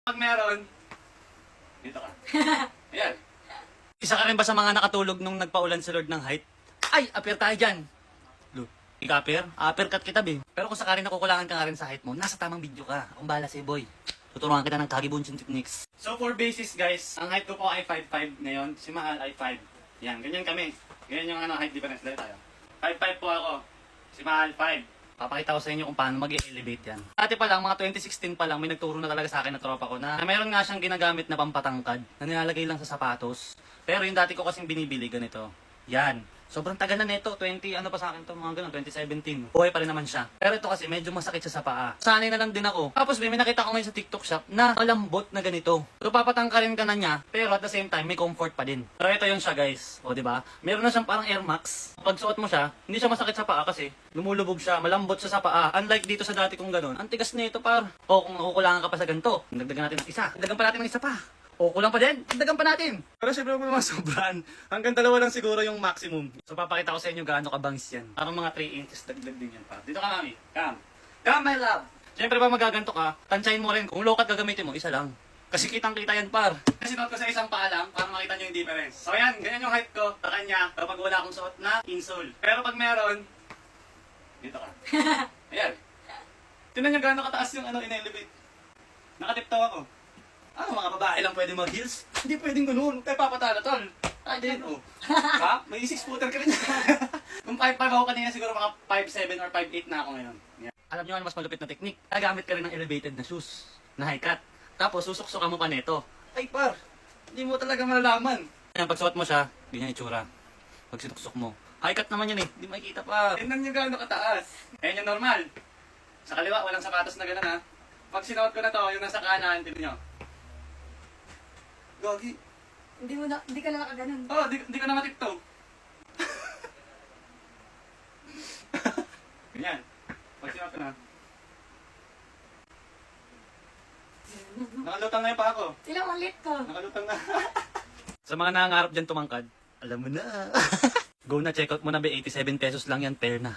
Pag meron, dito ka. Ayan. Isa ka rin ba sa mga nakatulog nung nagpaulan si Lord ng height? Ay, appear tayo dyan. Lo, ika-appear? Uppercut kita, be. Pero kung sakarin nakukulangan ka nga rin sa height mo, nasa tamang video ka. Akong bahala sa'yo, boy. Tuturuan kita ng Kagibunshin techniques. So for basis guys, ang height ko po ay 5'5 ngayon. Si Mahal ay 5. Yan, ganyan kami. Ganyan yung height difference. Dahil tayo. 5'5 po ako. Si Mahal 5. Papakita ko sa inyo kung paano mag-elevate yan. Dati pa lang, mga 2016 pa lang, may nagturo na talaga sa akin na tropa ko na mayroon nga siyang ginagamit na pampatangkad na nilalagay lang sa sapatos. Pero yung dati ko kasing binibili, ganito. Yan. Sobrang tagal na nito. 20, ano pa sa akin to, mga ganun, 2017. Buhay pa rin naman siya. Pero ito kasi, medyo masakit siya sa paa. Sanay na lang din ako. Tapos may nakita ko ngayon sa TikTok shop na malambot na ganito. So papatangkalin ka na niya, pero at the same time, may comfort pa din. So ito yun siya guys. O diba? Meron na siyang parang Air Max. Pag suot mo siya, hindi siya masakit sa paa kasi lumulubog siya, malambot siya sa paa. Unlike dito sa dati kong ganun. Ang tigas nito par. O kung nakukulangan ka pa sa ganito, dagdagan natin ng isa. Dagdagan pa natin ng isa pa. O, kulang pa din. Dagdagan pa natin. Pero syempre mo naman sobrahan. Hanggang 2 lang siguro yung maximum. So papakita ko sa inyo gaano kabangs yan. Parang mga 3 inches dagdag din yan pa. Dito ka mami. Come. Come my love. Syempre pa magaganto ka, tansyahin mo rin. Kung low cut gagamitin mo, isa lang. Kasi kitang kita yan par. Kasi note ko sa isang paa lang para makita nyo yung difference. So yan, ganyan yung height ko sa kanya kapag wala akong suot na insole. Pero pag meron, dito ka. Ayan. Tingnan nyo gaano kataas yung in-elevate. Nakatiptaw ako. Ano, mga babae lang pwede mag-heels? Hindi pwedeng ganun. Tayo papatala, tol. Ay, din, oh. Ha? May 6-footer ka rin. Kung 5'5 ako kanina, siguro mga 5'7 or 5'8 na ako ngayon. Yeah. Alam nyo ano mas malupit na technique? Gagamit ka rin ng elevated na shoes, na high cut. Tapos, susuksukan mo pa nito. Ay, par, hindi mo talaga malalaman. Ayan, pag suot mo siya, ganyan itsura. Pag sinuksok mo. High cut naman yan eh, hindi makikita pa. Tingnan nyo gaano kataas. Ayan yung normal. Sa kaliwa, walang sapatos na gano'n ha. Pag sinuot ko na to, yung nasa kanan, tingnan nyo. Gagi. Hindi ka na nakaganon. Oh, di ko na matipto. Ganyan. Pag sinuot ko na. Nakalutang na yung pa ako. Ilang ulit ko. Nakalutang na. Sa mga nangangarap dyan tumangkad, alam mo na. Go na, check out mo na ba, 87 pesos lang yan, pair na.